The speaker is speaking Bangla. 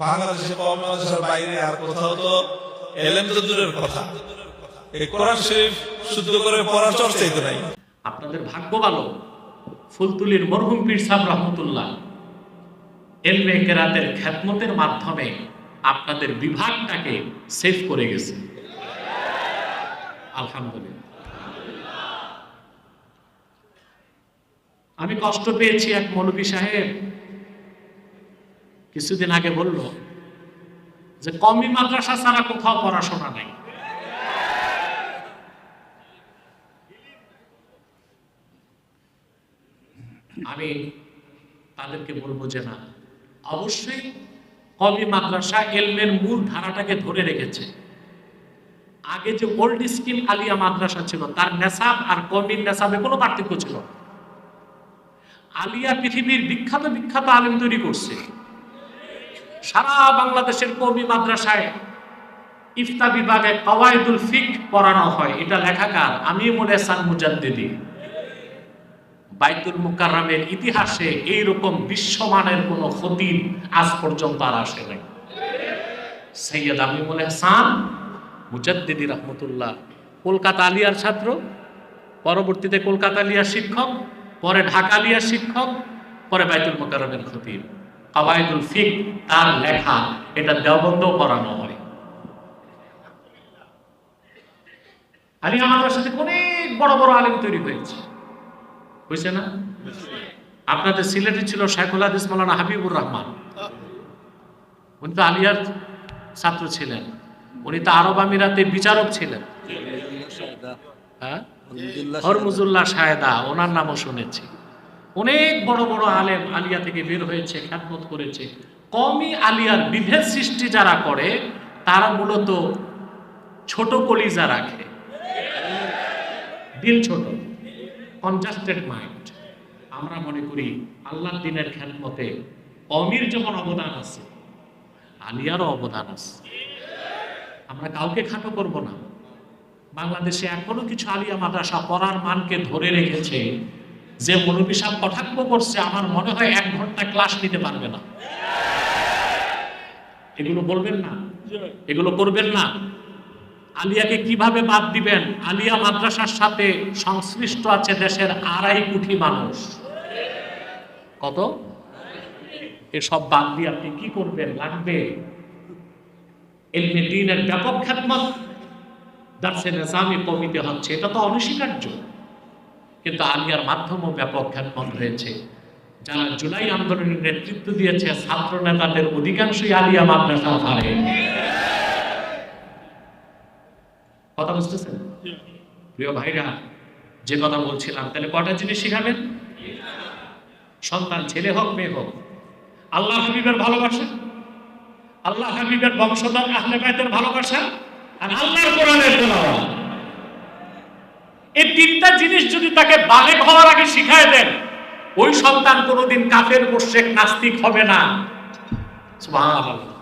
বাংলাদেশে কওমি মাদ্রাসার বাইরে আর কোথাও তো এলেম তো দূরের কথা, এই কোরআন শরীফ শুদ্ধ করে পড়ার চর্চাই তো নাই। আপনাদের ভাগ্য ভালো, ফুলতুলির মরহুম পীর সাহেব রহমতুল্লাহ এলমে কেরাতের খেদমতের মাধ্যমে আপনাদের বিভাগটাকে সেভ করে গেছে, আলহামদুলিল্লাহ। আমি কষ্ট পেয়েছি, এক মৌলভী সাহেব কিছুদিন আগে বলল যে কওমি মাদ্রাসা ছাড়া কোথাও পড়াশোনা নাই। আমি তাদেরকে বলবো যে না, অবশ্যই কওমি মাদ্রাসা এলমের মূল ধারাটাকে ধরে রেখেছে। আগে যে ওল্ড স্কিম আলিয়া মাদ্রাসা ছিল তার নেসাব আর কওমির নেসাবে কোনো পার্থক্য ছিল না। আলিয়া পৃথিবীর বিখ্যাত বিখ্যাত আলেম তৈরি করছে। সারা বাংলাদেশের কওমি মাদ্রাসায় ইফতা বিভাগে কওয়াইদুল ফিক পড়ানো হয়, এটা লেখাকার আমিমুল এহসান মুজাদ্দিদি। বাইতুল মুকাররমের ইতিহাসে এইরকম বিশ্বমানের কোন খতিব আজ পর্যন্ত আর আসে নাই। সৈয়দ আমিমুল এহসান মুজাদ্দিদি রহমতুল্লাহ কলকাতা আলিয়ার ছাত্র, পরবর্তীতে কলকাতা আলিয়ার শিক্ষক, পরে ঢাকা আলিয়ার শিক্ষক, পরে বাইতুল মুকাররমের খতিব। কওয়াইদুল ফিক তার লেখা, এটা দেওবন্দেও পড়ানো হয়। আলিয়া মাদ্রাসাতে অনেক বড় বড় আলেম তৈরি হয়েছে, হয়েছে না? আপনাদের সিলেটে ছিল শাইখুল হাদিস মাওলানা হাবিবুর রহমান, উনি তো আলিয়ার ছাত্র ছিলেন। উনি তো আরব আমিরাতে বিচারক ছিলেন। হরমুজুল্লাহ শাহেদা, ওনার নামও শুনেছি। অনেক বড় বড় আলেম আলিয়া থেকে বের হয়েছে, খেদমত করেছে। কওমি আলিয়ার বিভেদ সৃষ্টি যারা করে তারা মূলত ছোট কলিজা রাখে, দিল ছোট, কনজাস্টেড মাইন্ড। আমরা মনে করি আল্লাহর দ্বীনের খেদমতে কওমির যেমন অবদান আছে, আলিয়ারও অবদান আছে। আমরা কাউকে খাটো করব না। বাংলাদেশে এখনো কিছু আলিয়া মাদ্রাসা পড়ার মানকে ধরে রেখেছে। যে মুরব্বী সাহেব কটাক্ষ করছে, আমার মনে হয় 1 ঘন্টা ক্লাস নিতে পারবে না। এগুলো বলবেন না, এগুলো করবেন না। আলিয়াকে কিভাবে বাদ দিবেন? আলিয়া মাদ্রাসার সাথে সংশ্লিষ্ট আছে দেশের 2.5 কোটি মানুষ। কত? এসব বাদ দিয়ে আপনি কি করবেন? লাগবে ইলমে দ্বীনের ব্যাপক খেদমত। দারসে নিজামী কমিতে হচ্ছে, এটা তো অনস্বীকার্য। কিন্তু আলিয়ার মাধ্যমেও ব্যাপক খেদমত হয়েছে। যারা জুলাই আন্দোলনের নেতৃত্ব দিয়েছে, ছাত্র নেতাদের অধিকাংশই আলিয়া মাদ্রাসা ধারে। কথা বুঝতেছেন প্রিয় ভাইরা? যে কথা বলছিলাম, তাহলে কটা জিনিস শিখাবেন? সন্তান ছেলে হোক মেয়ে হোক, আল্লাহ হাবিবের ভালোবাসা, আল্লাহ হাবিবের বংশধর আহলে বাইতের ভালোবাসা, আর আল্লাহর কোরআনের তেলাওয়াত। এই 3টা জিনিস যদি তাকে বালেগ হওয়ার আগে শিখায় দেন, ওই সন্তান কোনোদিন কাফের মুশরিক নাস্তিক হবে না। সুবহানাল্লাহ।